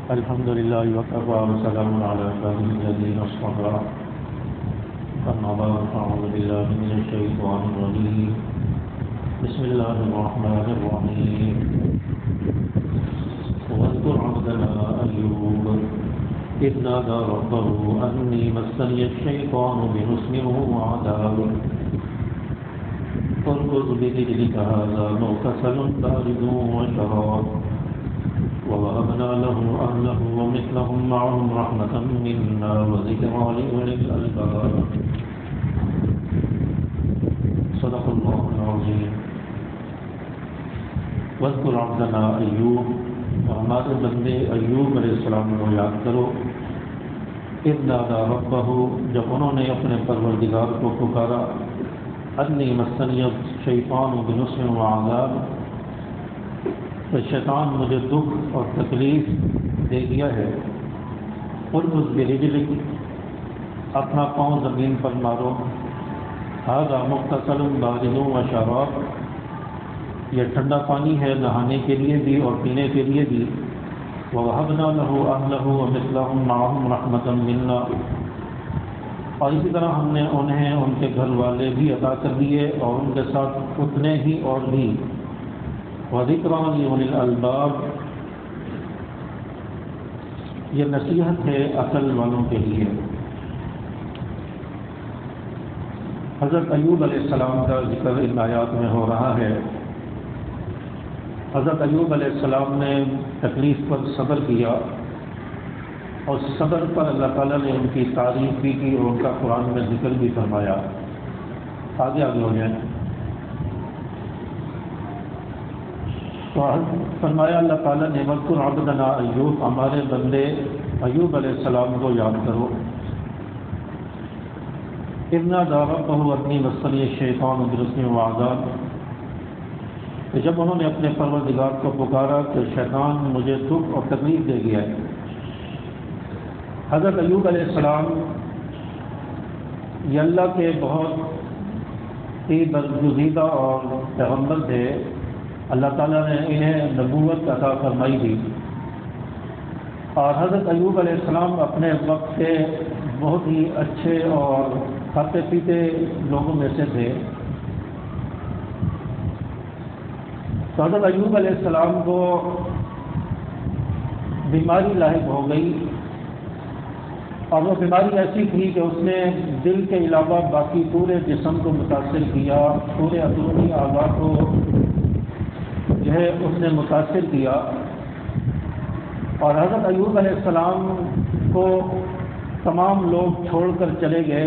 الحمد لله وكفى وسلام على عباده الذين اصطفى. أما بعد فأعوذ بالله من الشيطان الرجيم. بسم الله الرحمن الرحيم. واذكر عبدنا أيوب إذ نادى ربه أني مسني الشيطان بنصب وعذاب فاركض برجلك هذا مغتسل بارد وشراب ووهبنا له أهله ومثلهم معهم رحمة منا وذكرى لأولي الألباب. صدق الله العظيم. واذكر عبدنا ایوب، ہمارے بندے ایوب علیہ السلام کو یاد کرو. اذ نادى ربہ، جب انہوں نے اپنے پروردگار کو پکارا. انی مسنی الشیطان بنصب وعذاب، کہ شیطان مجھے دکھ اور تکلیف دے دیا ہے. ارکض برجلک، اپنا پاؤں زمین پر مارو. ھذا مغتسل بارد وشراب، یہ ٹھنڈا پانی ہے نہانے کے لیے بھی اور پینے کے لیے بھی. ووهبنا له اهله ومثلهم معهم رحمة منا، اور اسی طرح ہم نے انہیں ان کے گھر والے بھی عطا کر دیے اور ان کے ساتھ اتنے ہی اور بھی. وذکریٰ لأولی الألباب، یہ نصیحت ہے عقل والوں کے لیے. حضرت ایوب علیہ السلام کا ذکر ان آیات میں ہو رہا ہے. حضرت ایوب علیہ السلام نے تکلیف پر صبر کیا اور صبر پر اللہ تعالیٰ نے ان کی تعریف بھی کی اور ان کا قرآن میں ذکر بھی فرمایا. آگے ہو جائیں. تو فرمایا اللہ تعالیٰ نے واذکر عبدنا ایوب، ہمارے بندے ایوب علیہ السلام کو یاد کرو. اذ نادى ربه انی مسنی الشیطان بنصب وعذاب، کہ جب انہوں نے اپنے پروردگار کو پکارا کہ شیطان مجھے دکھ اور تکلیف دے گیا ہے. حضرت ایوب علیہ السلام یہ اللہ کے بہت ہی برگزیدہ اور پیغمبر تھے. اللہ تعالیٰ نے انہیں نبوت عطا فرمائی تھی، اور حضرت ایوب علیہ السلام اپنے وقت کے بہت ہی اچھے اور کھاتے پیتے لوگوں میں سے تھے. تو حضرت ایوب علیہ السلام کو بیماری لاحق ہو گئی، اور وہ بیماری ایسی تھی کہ اس نے دل کے علاوہ باقی پورے جسم کو متاثر کیا، پورے اندرونی اعضاء کو جو ہے اس نے متاثر کیا. اور حضرت ایوب علیہ السلام کو تمام لوگ چھوڑ کر چلے گئے،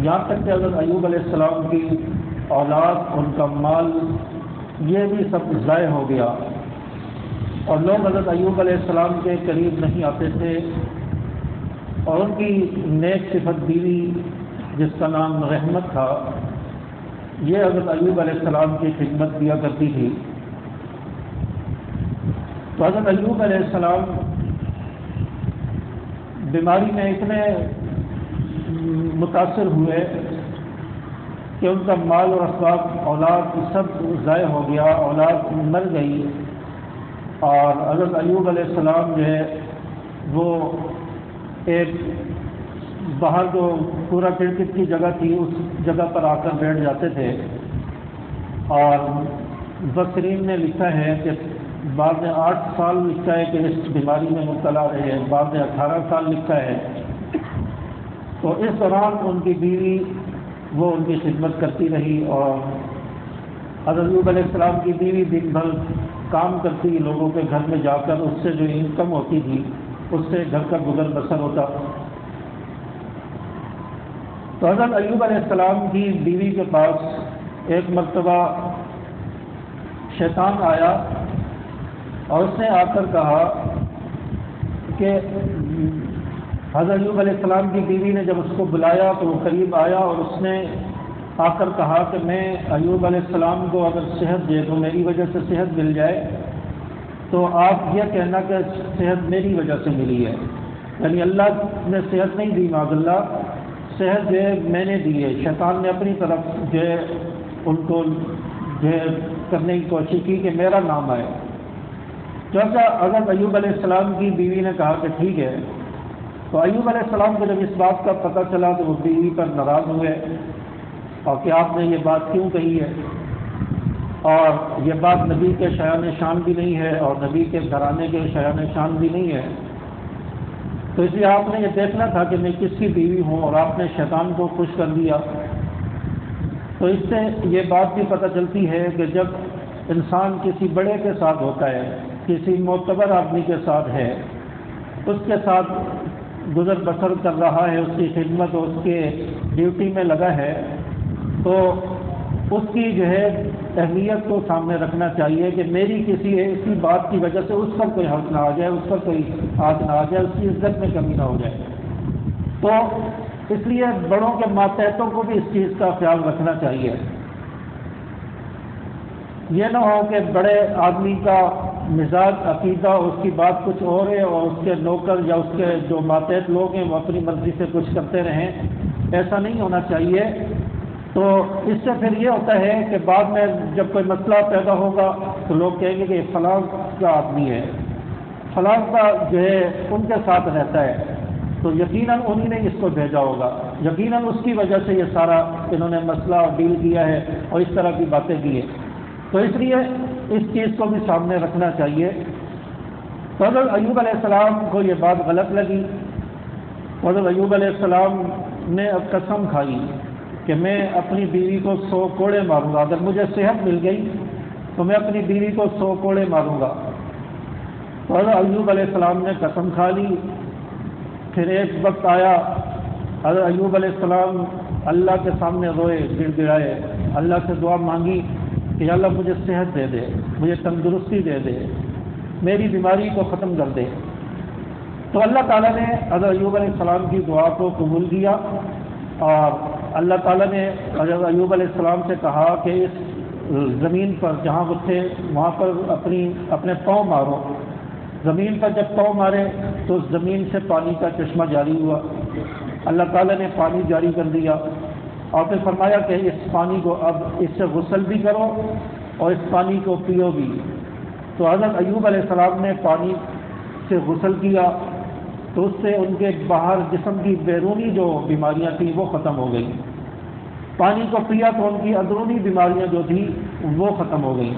یہاں تک کہ حضرت ایوب علیہ السلام کی اولاد، ان کا مال، یہ بھی سب ضائع ہو گیا. اور لوگ حضرت ایوب علیہ السلام کے قریب نہیں آتے تھے. اور ان کی نیک صفت بیوی جس کا نام رحمت تھا، یہ حضرت ایوب علیہ السلام کی خدمت کیا کرتی تھی. تو حضرت ایوب علیہ السلام بیماری میں اتنے متاثر ہوئے کہ ان کا مال اور اسباب، اولاد سب ضائع ہو گیا، اولاد مر گئی. اور حضرت ایوب علیہ السلام جو ہے وہ ایک باہر جو پورا کرکٹ کی جگہ تھی اس جگہ پر آ کر بیٹھ جاتے تھے. اور مفسرین نے لکھا ہے کہ بعد میں 8 سال لکھا ہے کہ اس بیماری میں مبتلا رہے ہیں، بعد میں 18 سال لکھا ہے. تو اس دوران ان کی بیوی وہ ان کی خدمت کرتی رہی، اور حضرت ایوب علیہ السلام کی بیوی دن بھر کام کرتی، لوگوں کے گھر میں جا کر اس سے جو انکم ہوتی تھی اس سے گھر کا گزر بسر ہوتا. تو حضرت ایوب علیہ السلام کی بیوی کے پاس ایک مرتبہ شیطان آیا اور اس نے آ کر کہا کہ حضرت ایوب علیہ السلام کی بیوی نے جب اس کو بلایا تو وہ قریب آیا اور اس نے آ کر کہا کہ میں ایوب علیہ السلام کو اگر صحت دے تو میری وجہ سے صحت مل جائے تو آپ یہ کہنا کہ صحت میری وجہ سے ملی ہے. یعنی اللہ نے صحت نہیں دی، معاذ اللہ، صحت جو ہے میں نے دی ہے. شیطان نے اپنی طرف جو ہے ان کو جو ہے کرنے کی کوشش کی کہ میرا نام آئے. چونکہ حضرت ایوب علیہ السلام کی بیوی نے کہا کہ ٹھیک ہے، تو ایوب علیہ السلام کو جب اس بات کا پتہ چلا تو وہ بیوی پر ناراض ہوئے اور کہ آپ نے یہ بات کیوں کہی ہے، اور یہ بات نبی کے شایان شان بھی نہیں ہے اور نبی کے گھرانے کے شایان شان بھی نہیں ہے، تو اس لیے آپ نے یہ دیکھنا تھا کہ میں کس کی بیوی ہوں، اور آپ نے شیطان کو خوش کر دیا۔ تو اس سے یہ بات بھی پتہ چلتی ہے کہ جب انسان کسی بڑے کے ساتھ ہوتا ہے، کسی معتبر آدمی کے ساتھ ہے، اس کے ساتھ گزر بسر کر رہا ہے، اس کی خدمت اور اس کے ڈیوٹی میں لگا ہے، تو اس کی جو ہے اہمیت کو سامنے رکھنا چاہیے کہ میری کسی ایسی بات کی وجہ سے اس پر کوئی حق نہ آ جائے، اس پر کوئی آگ نہ آ جائے، اس کی عزت میں کمی نہ ہو جائے۔ تو اس لیے بڑوں کے ماتحتوں کو بھی اس چیز کا خیال رکھنا چاہیے۔ یہ نہ ہو کہ بڑے آدمی کا مزاج عقیدہ اس کی بات کچھ اور ہے اور اس کے نوکر یا اس کے جو ماتحت لوگ ہیں وہ اپنی مرضی سے کچھ کرتے رہیں، ایسا نہیں ہونا چاہیے۔ تو اس سے پھر یہ ہوتا ہے کہ بعد میں جب کوئی مسئلہ پیدا ہوگا تو لوگ کہیں گے کہ فلاں کا آدمی ہے، فلاں کا جو ہے ان کے ساتھ رہتا ہے، تو یقیناً انہی نے اس کو بھیجا ہوگا، یقیناً اس کی وجہ سے یہ سارا انہوں نے مسئلہ ڈیل کیا ہے اور اس طرح کی باتیں کی ہیں۔ تو اس لیے اس چیز کو بھی سامنے رکھنا چاہیے۔ تو حضرت ایوب علیہ السلام کو یہ بات غلط لگی، حضرت ایوب علیہ السلام نے اب قسم کھائی کہ میں اپنی بیوی کو 100 کوڑے ماروں گا، اگر مجھے صحت مل گئی تو میں اپنی بیوی کو 100 کوڑے ماروں گا۔ تو حضرت ایوب علیہ السلام نے قسم کھا لی۔ پھر ایک وقت آیا، حضرت ایوب علیہ السلام اللہ کے سامنے روئے، گڑ گڑائے، اللہ سے دعا مانگی کہ اللہ مجھے صحت دے دے، مجھے تندرستی دے دے، میری بیماری کو ختم کر دے۔ تو اللہ تعالیٰ نے حضرت ایوب علیہ السلام کی دعا کو قبول کیا، اور اللہ تعالیٰ نے حضرت ایوب علیہ السلام سے کہا کہ اس زمین پر جہاں وہ تھے وہاں پر اپنے پاؤں مارو۔ زمین پر جب پاؤں مارے تو اس زمین سے پانی کا چشمہ جاری ہوا، اللہ تعالیٰ نے پانی جاری کر دیا، اور پھر فرمایا کہ اس پانی کو اب اس سے غسل بھی کرو اور اس پانی کو پیو بھی۔ تو حضرت ایوب علیہ السلام نے پانی سے غسل کیا تو اس سے ان کے باہر جسم کی بیرونی جو بیماریاں تھیں وہ ختم ہو گئیں، پانی کو پیا تو ان کی اندرونی بیماریاں جو تھیں وہ ختم ہو گئیں۔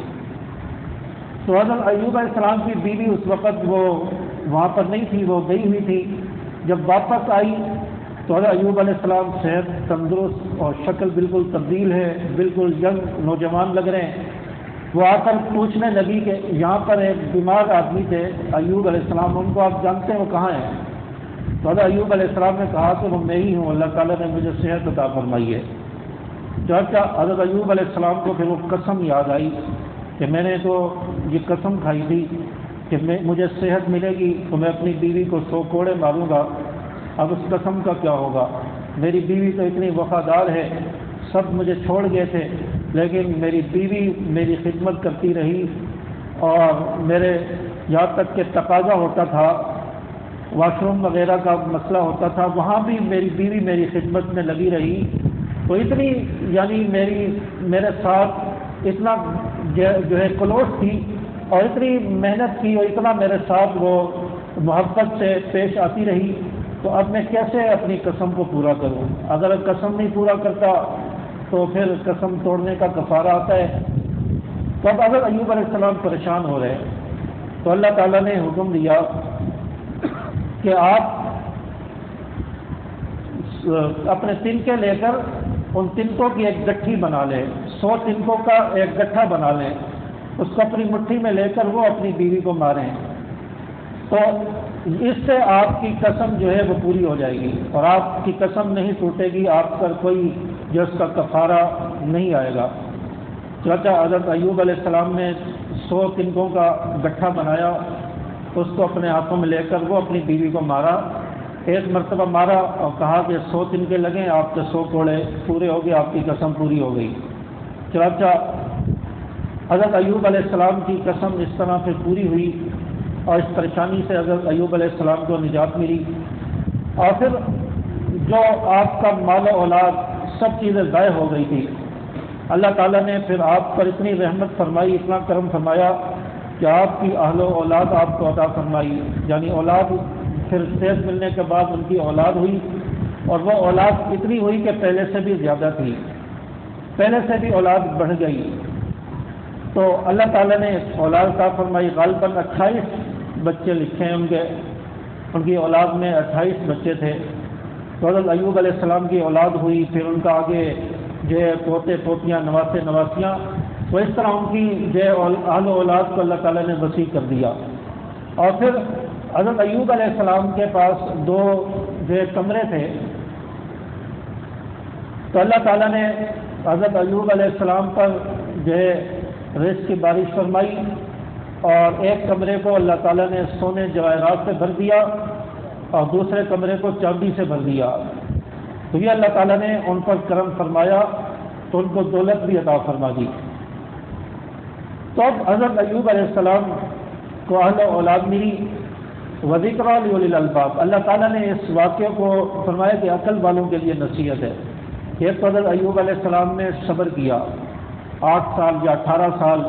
تو حضرت ایوب علیہ السلام کی بیوی اس وقت وہ وہاں پر نہیں تھی، وہ گئی ہوئی تھی۔ جب واپس آئی تو حضرت ایوب علیہ السلام صحت تندرست اور شکل بالکل تبدیل ہے، بالکل ینگ نوجوان لگ رہے ہیں۔ وہ آ کر پوچھنے لگی کہ یہاں پر ایک بیمار آدمی تھے ایوب علیہ السلام، ان کو آپ جانتے ہیں وہ کہاں ہیں؟ تو حضرت ایوب علیہ السلام نے کہا کہ وہ میں ہی ہوں، اللہ تعالیٰ نے مجھے صحت عطا فرمائی ہے۔ چنانچہ حضرت ایوب علیہ السلام کو پھر وہ قسم یاد آئی کہ میں نے تو یہ قسم کھائی تھی کہ مجھے صحت ملے گی تو میں اپنی بیوی کو 100 کوڑے ماروں گا، اب اس قسم کا کیا ہوگا؟ میری بیوی تو اتنی وفادار ہے، سب مجھے چھوڑ گئے تھے لیکن میری بیوی میری خدمت کرتی رہی، اور میرے یہاں تک کہ تقاضا ہوتا تھا، واش روم وغیرہ کا مسئلہ ہوتا تھا، وہاں بھی میری بیوی میری خدمت میں لگی رہی۔ تو اتنی یعنی میرے ساتھ اتنا جو ہے کلوز تھی اور اتنی محنت کی اور اتنا میرے ساتھ وہ محبت سے پیش آتی رہی، تو اب میں کیسے اپنی قسم کو پورا کروں؟ اگر قسم نہیں پورا کرتا تو پھر قسم توڑنے کا کفارہ آتا ہے۔ تو اب اگر ایوب علیہ السلام پریشان ہو رہے تو اللہ تعالیٰ نے حکم دیا کہ آپ اپنے تنکے لے کر ان تنکوں کی ایک گٹھی بنا لیں، 100 تنکوں کا ایک گٹھا بنا لیں، اس کو اپنی مٹھی میں لے کر وہ اپنی بیوی کو ماریں، تو اس سے آپ کی قسم جو ہے وہ پوری ہو جائے گی اور آپ کی قسم نہیں ٹوٹے گی، آپ پر کوئی جو اس کا کفارہ نہیں آئے گا۔ چنانچہ حضرت ایوب علیہ السلام نے 100 تنکوں کا گٹھا بنایا، اس کو اپنے ہاتھوں میں لے کر وہ اپنی بیوی کو مارا، ایک مرتبہ مارا اور کہا کہ 100 تنکے لگیں، آپ کے 100 کوڑے پورے ہو گئے، آپ کی قسم پوری ہو گئی۔ چنانچہ حضرت ایوب علیہ السلام کی قسم اس طرح پھر پوری ہوئی اور اس پریشانی سے حضرت ایوب علیہ السلام کو نجات ملی، اور پھر جو آپ کا مال و اولاد سب چیزیں ضائع ہو گئی تھی، اللہ تعالیٰ نے پھر آپ پر اتنی رحمت فرمائی، اتنا کرم فرمایا کہ آپ کی اہل و اولاد آپ کو عطا فرمائی، یعنی اولاد پھر صحت ملنے کے بعد ان کی اولاد ہوئی، اور وہ اولاد اتنی ہوئی کہ پہلے سے بھی زیادہ تھی، پہلے سے بھی اولاد بڑھ گئی، تو اللہ تعالیٰ نے اولاد عطا فرمائی۔ غالباً 28 بچے لکھے ہیں ان کی اولاد میں 28 بچے تھے۔ تو حضرت ایوب علیہ السلام کی اولاد ہوئی، پھر ان کا آگے جو ہے پوتے پوتیاں نواسے نواسیاں، تو اس طرح ان کی جو اہل و اولاد کو اللہ تعالیٰ نے وسیع کر دیا۔ اور پھر حضرت ایوب علیہ السلام کے پاس 2 جو کمرے تھے، تو اللہ تعالیٰ نے حضرت ایوب علیہ السلام پر جو ہے رزق کی بارش فرمائی، اور ایک کمرے کو اللہ تعالیٰ نے سونے جواہرات سے بھر دیا اور دوسرے کمرے کو چاندی سے بھر دیا۔ تو یہ اللہ تعالیٰ نے ان پر کرم فرمایا تو ان کو دولت بھی عطا فرما دی۔ تو اب حضرت ایوب علیہ السلام کو اہل و اولاد ملی، وذکریٰ لأولی الالباب۔ اللہ تعالیٰ نے اس واقعے کو فرمایا کہ عقل والوں کے لیے نصیحت ہے۔ ایک تو حضرت ایوب علیہ السلام نے صبر کیا، 8 سال یا 18 سال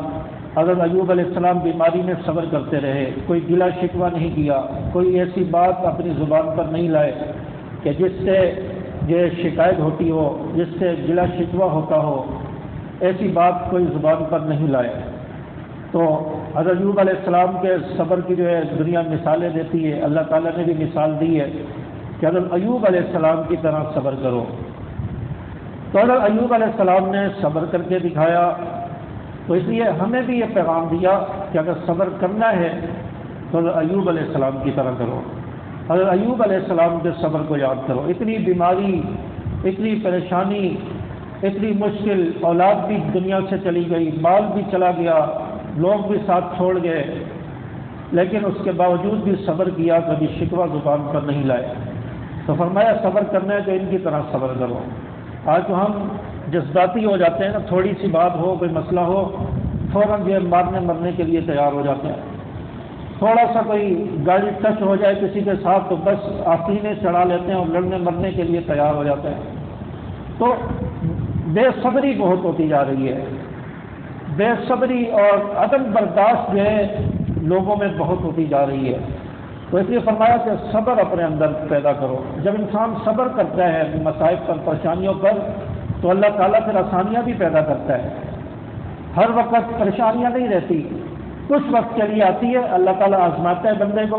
حضرت ایوب علیہ السلام بیماری میں صبر کرتے رہے، کوئی گلہ شکوہ نہیں کیا، کوئی ایسی بات اپنی زبان پر نہیں لائے کہ جس سے یہ شکایت ہوتی ہو، جس سے گلہ شکوہ ہوتا ہو، ایسی بات کوئی زبان پر نہیں لائے۔ تو حضرت ایوب علیہ السلام کے صبر کی جو ہے دنیا مثالیں دیتی ہے، اللہ تعالیٰ نے بھی مثال دی ہے کہ حضرت ایوب علیہ السلام کی طرح صبر کرو۔ تو حضرت ایوب علیہ السلام نے صبر کر کے دکھایا، تو اس لیے ہمیں بھی یہ پیغام دیا کہ اگر صبر کرنا ہے تو حضرت ایوب علیہ السلام کی طرح کرو، حضرت ایوب علیہ السلام کے صبر کو یاد کرو۔ اتنی بیماری، اتنی پریشانی، اتنی مشکل، اولاد بھی دنیا سے چلی گئی، مال بھی چلا گیا، لوگ بھی ساتھ چھوڑ گئے، لیکن اس کے باوجود بھی صبر کیا، کبھی شکوہ زبان پر نہیں لائے۔ تو فرمایا صبر کرنا ہے تو ان کی طرح صبر کرو۔ آج تو ہم جذباتی ہو جاتے ہیں نا، تھوڑی سی بات ہو، کوئی مسئلہ ہو، فوراً جو مارنے مرنے کے لیے تیار ہو جاتے ہیں، تھوڑا سا کوئی گاڑی ٹچ ہو جائے کسی کے ساتھ تو بس آستینے چڑھا لیتے ہیں اور لڑنے مرنے کے لیے تیار ہو جاتے ہیں۔ تو بے صبری بہت ہوتی جا رہی ہے، بے صبری اور عدم برداشت جو ہے لوگوں میں بہت ہوتی جا رہی ہے۔ تو اس لیے فرمایا کہ صبر اپنے اندر پیدا کرو۔ جب انسان صبر کرتا ہے مصائب پر، پریشانیوں پر، تو اللہ تعالیٰ پھر آسانیاں بھی پیدا کرتا ہے۔ ہر وقت پریشانیاں نہیں رہتی، کچھ وقت کے لیے آتی ہے، اللہ تعالیٰ آزماتا ہے بندے کو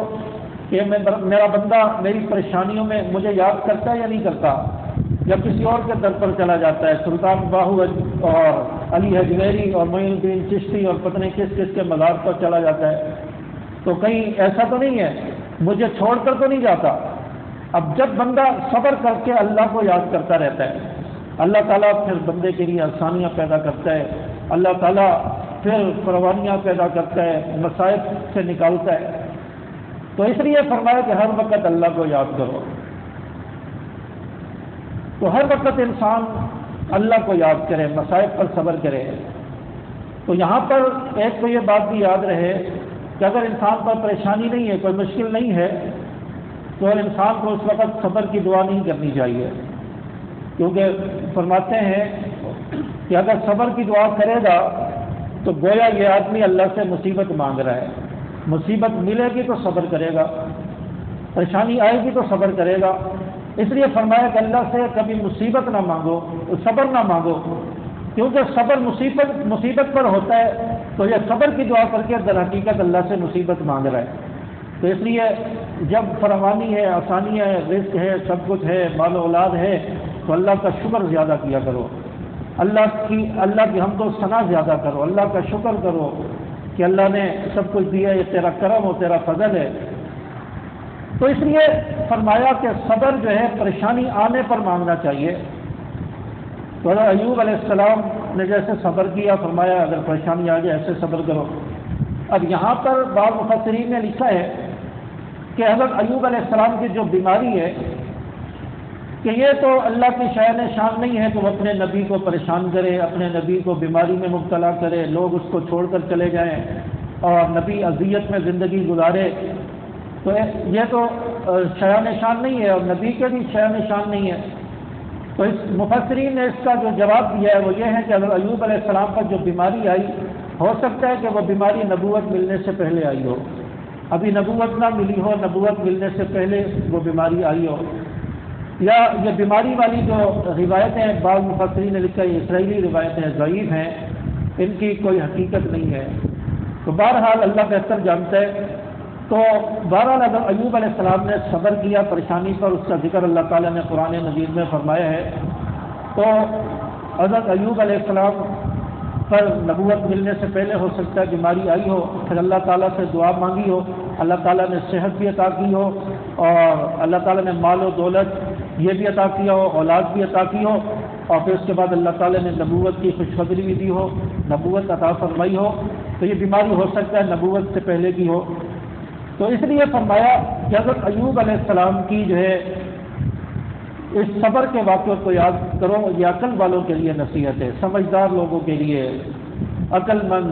کہ میرا بندہ میری پریشانیوں میں مجھے یاد کرتا ہے یا نہیں کرتا، یا کسی اور کے در پر چلا جاتا ہے، سلطان باہو اور علی حجویری اور معین الدین چشتی اور پتہ نہیں کس کس کے مزار پر چلا جاتا ہے، تو کہیں ایسا تو نہیں ہے مجھے چھوڑ کر تو نہیں جاتا۔ اب جب بندہ صبر کر کے اللہ کو یاد کرتا رہتا ہے، اللہ تعالیٰ پھر بندے کے لیے آسانیاں پیدا کرتا ہے، اللہ تعالیٰ پھر قربانیاں پیدا کرتا ہے، مصائب سے نکالتا ہے۔ تو اس لیے فرمایا کہ ہر وقت اللہ کو یاد کرو۔ تو ہر وقت انسان اللہ کو یاد کرے، مصائب پر صبر کرے۔ تو یہاں پر ایک تو یہ بات بھی یاد رہے کہ اگر انسان پر پریشانی نہیں ہے، کوئی مشکل نہیں ہے، تو انسان کو اس وقت صبر کی دعا نہیں کرنی چاہیے، کیونکہ فرماتے ہیں کہ اگر صبر کی دعا کرے گا تو گویا یہ آدمی اللہ سے مصیبت مانگ رہا ہے، مصیبت ملے گی تو صبر کرے گا، پریشانی آئے گی تو صبر کرے گا۔ اس لیے فرمایا کہ اللہ سے کبھی مصیبت نہ مانگو، صبر نہ مانگو، کیونکہ صبر مصیبت پر ہوتا ہے، تو یہ صبر کی دعا کر کے در حقیقت اللہ سے مصیبت مانگ رہا ہے۔ تو اس لیے جب فراوانی ہے، آسانی ہے، رزق ہے، سب کچھ ہے، مال و اولاد ہے، تو اللہ کا شکر زیادہ کیا کرو، اللہ کی حمد و ثنا زیادہ کرو، اللہ کا شکر کرو کہ اللہ نے سب کچھ دیا، یہ تیرا کرم و تیرا فضل ہے۔ تو اس لیے فرمایا کہ صبر جو ہے پریشانی آنے پر مانگنا چاہیے۔ تو حضرت ایوب علیہ السلام نے جیسے صبر کیا، فرمایا اگر پریشانی آ جائے ایسے صبر کرو۔ اب یہاں پر بعض مفسرین نے لکھا ہے کہ حضرت ایوب علیہ السلام کی جو بیماری ہے کہ یہ تو اللہ کی شأن شان نہیں ہے کہ وہ اپنے نبی کو پریشان کرے، اپنے نبی کو بیماری میں مبتلا کرے، لوگ اس کو چھوڑ کر چلے جائیں اور نبی اذیت میں زندگی گزارے، تو یہ تو شأن شان نہیں ہے اور نبی کے بھی شأن شان نہیں ہے۔ تو اس مفسرین نے اس کا جو جواب دیا ہے وہ یہ ہے کہ حضرت ایوب علیہ السلام پر جو بیماری آئی ہو سکتا ہے کہ وہ بیماری نبوت ملنے سے پہلے آئی ہو، ابھی نبوت نہ ملی ہو، نبوت ملنے سے پہلے وہ بیماری آئی ہو، یا یہ بیماری والی جو روایتیں بعض مفسرین نے لکھا یہ اسرائیلی روایتیں ضعیف ہیں، ان کی کوئی حقیقت نہیں ہے۔ تو بہرحال اللہ بہتر جانتا ہے۔ تو بہرحال اگر ایوب علیہ السلام نے صبر کیا پریشانی پر، اس کا ذکر اللہ تعالیٰ نے قرآن مجید میں فرمایا ہے، تو حضرت ایوب علیہ السلام پر نبوت ملنے سے پہلے ہو سکتا ہے بیماری آئی ہو، پھر اللہ تعالیٰ سے دعا مانگی ہو، اللہ تعالیٰ نے صحت بھی عطا کی ہو، اور اللہ تعالیٰ نے مال و دولت یہ بھی عطا کیا ہو، اولاد بھی عطا کی ہو، اور پھر اس کے بعد اللہ تعالیٰ نے نبوت کی خوشخبری بھی دی ہو، نبوت عطا فرمائی ہو، تو یہ بیماری ہو سکتا ہے نبوت سے پہلے کی ہو۔ تو اس لیے فرمایا کہ حضرت ایوب علیہ السلام کی جو ہے اس صبر کے واقعے کو یاد کرو، یہ عقل والوں کے لیے نصیحت ہے، سمجھدار لوگوں کے لیے، عقل مند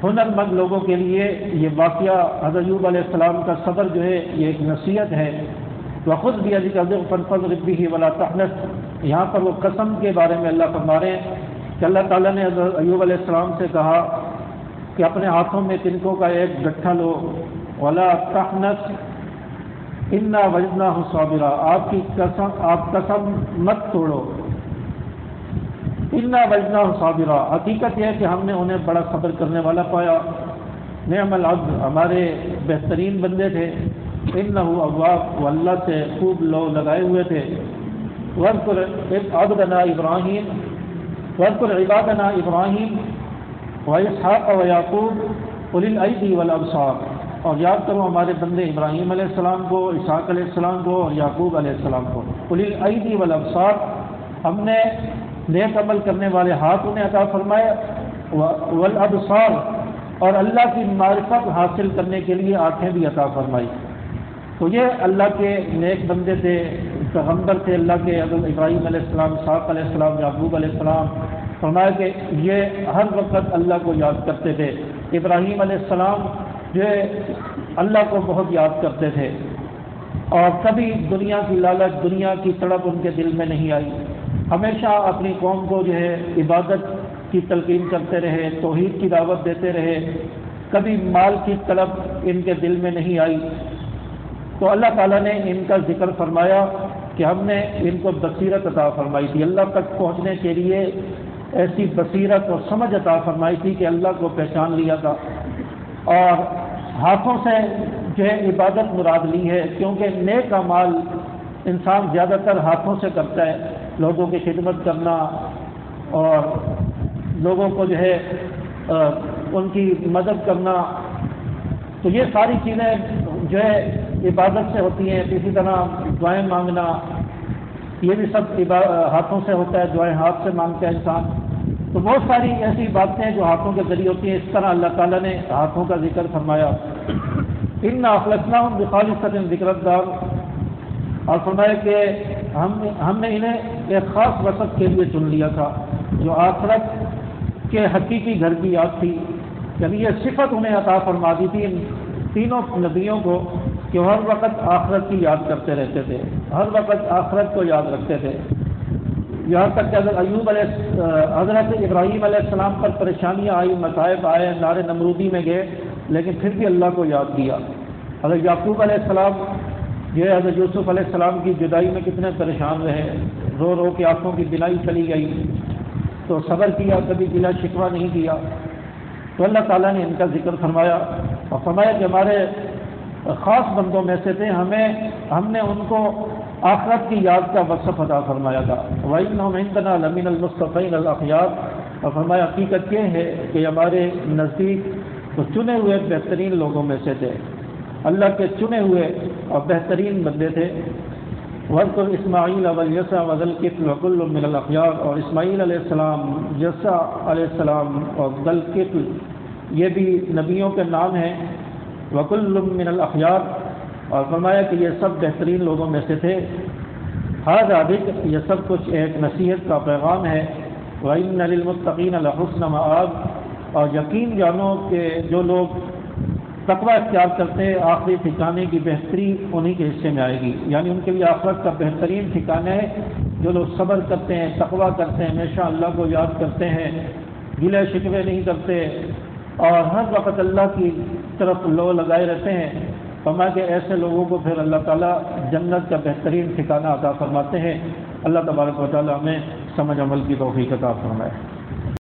ہنر مند لوگوں کے لیے یہ واقعہ حضرت ایوب علیہ السلام کا صبر جو ہے یہ ایک نصیحت ہے۔ وَخُذْ بِيَدِكَ فَانْفَضْرِب بِهِ وَلَا تَحْنَثْ، یہاں پر وہ قسم کے بارے میں اللہ فرما رہے ہیں کہ اللہ تعالیٰ نے حضرت ایوب علیہ السلام سے کہا کہ اپنے ہاتھوں میں تنکوں کا ایک گٹھا لو، وَلَا تَحْنَثْ اِنَّا وَجَدْنَاهُ صَابِرًا، آپ قسم مت توڑو، اِنَّا وَجَدْنَاهُ صَابِرًا، حقیقت یہ ہے کہ ہم نے انہیں بڑا صبر کرنے والا پایا، نعم العبد، ہمارے بہترین بندے تھے، انه اواب، وہ اللہ سے خوب لو لگائے ہوئے تھے، واذکر عبدنا ابراہیم، واذکر عبادنا ابراہیم واسحاق ویعقوب اولی الایدی والابصار، اور یاد کرو ہمارے بندے ابراہیم علیہ السلام کو، اسحاق علیہ السلام کو اور یعقوب علیہ السلام کو، اولی الایدی والابصار، ہم نے نیک عمل کرنے والے ہاتھ انہیں عطا فرمائے، والابصار، اور اللہ کی معرفت حاصل کرنے کے لیے آنکھیں بھی عطا فرمائی۔ تو یہ اللہ کے نیک بندے تھے، پیغمبر تھے اللہ کے، حضرت ابراہیم علیہ السلام، اسحاق علیہ السلام، یعقوب علیہ السلام، فرمایا کہ یہ ہر وقت اللہ کو یاد کرتے تھے۔ ابراہیم علیہ السلام جو اللہ کو بہت یاد کرتے تھے، اور کبھی دنیا کی لالچ، دنیا کی تڑپ ان کے دل میں نہیں آئی، ہمیشہ اپنی قوم کو جو ہے عبادت کی تلقین کرتے رہے، توحید کی دعوت دیتے رہے، کبھی مال کی طلب ان کے دل میں نہیں آئی۔ تو اللہ تعالیٰ نے ان کا ذکر فرمایا کہ ہم نے ان کو بصیرت عطا فرمائی تھی، اللہ تک پہنچنے کے لیے ایسی بصیرت اور سمجھ عطا فرمائی تھی کہ اللہ کو پہچان لیا تھا، اور ہاتھوں سے جو ہے عبادت مراد لی ہے، کیونکہ نیک اعمال انسان زیادہ تر ہاتھوں سے کرتا ہے، لوگوں کی خدمت کرنا اور لوگوں کو جو ہے ان کی مدد کرنا، تو یہ ساری چیزیں جو ہے عبادت سے ہوتی ہیں۔ اسی طرح دعائیں مانگنا، یہ بھی سب ہاتھوں سے ہوتا ہے، دعائیں ہاتھ سے مانگتا ہے انسان۔ تو بہت ساری ایسی باتیں ہیں جو ہاتھوں کے ذریعے ہوتی ہیں، اس طرح اللہ تعالیٰ نے ہاتھوں کا ذکر فرمایا۔ اِنَّا أَخْلَصْنَاهُمْ بِخَالِصَةٍ ذِكْرَى الدَّارِ، اور فرمایا کہ ہم نے انہیں ایک خاص وقت کے لیے چن لیا تھا، جو آخرت کے حقیقی گھر کی یاد تھی، یعنی یہ صفت انہیں عطا فرما دی تھی ان تینوں نبیوں کو کہ ہر وقت آخرت کی یاد کرتے رہتے تھے، ہر وقت آخرت کو یاد رکھتے تھے، یہاں تک کہ حضرت ابراہیم علیہ السلام پر پریشانیاں آئی، مصائب آئے، نار نمرودی میں گئے، لیکن پھر بھی اللہ کو یاد کیا۔ حضرت یعقوب علیہ السلام یہ حضرت یوسف علیہ السلام کی جدائی میں کتنے پریشان رہے، رو رو کے آنکھوں کی بینائی چلی گئی، تو صبر کیا، کبھی گلا شکوہ نہیں کیا۔ تو اللہ تعالیٰ نے ان کا ذکر فرمایا اور فرمایا کہ ہمارے خاص بندوں میں سے تھے، ہم نے ان کو آخرت کی یاد کا وصف عطا فرمایا تھا۔ وَإِنَّهُمْ عِندَنَا لَمِنَ الْمُصْطَفَيْنَ الْأَخْيَارِ، اور فرمایا حقیقت یہ ہے کہ ہمارے نزدیک تو چنے ہوئے بہترین لوگوں میں سے تھے، اللہ کے چنے ہوئے اور بہترین بندے تھے۔ وَاذْكُرْ إِسْمَاعِيلَ وَالْيَسَعَ وَذَا الْكِفْلِ وَكُلٌّ مِّنَ الْأَخْيَارِ، اور اسماعیل علیہ السلام، یسع علیہ السلام اور ذا الْكِفْلِ یہ بھی نبیوں کے نام ہیں، وَكُلٌّ مِّنَ الْأَخْيَارِ، اور فرمایا کہ یہ سب بہترین لوگوں میں سے تھے۔ ھذا ذکر، یہ سب کچھ ایک نصیحت کا پیغام ہے۔ وَإِنَّ لِلْمُتَّقِينَ لَحُسْنَ مَآب، اور یقین جانو کہ جو لوگ تقوی اختیار کرتے ہیں آخری ٹھکانے کی بہتری انہی کے حصے میں آئے گی، یعنی ان کے لیے آخرت کا بہترین ٹھکانہ ہے جو لوگ صبر کرتے ہیں، تقوی کرتے ہیں، ہمیشہ اللہ کو یاد کرتے ہیں، گلے شکوے نہیں کرتے، اور ہر وقت اللہ کی طرف لو لگائے رہتے ہیں، فرمایا کہ ایسے لوگوں کو پھر اللہ تعالیٰ جنت کا بہترین ٹھکانہ عطا فرماتے ہیں۔ اللہ تبارک و تعالیٰ ہمیں سمجھ عمل کی توفیق عطا فرمائے۔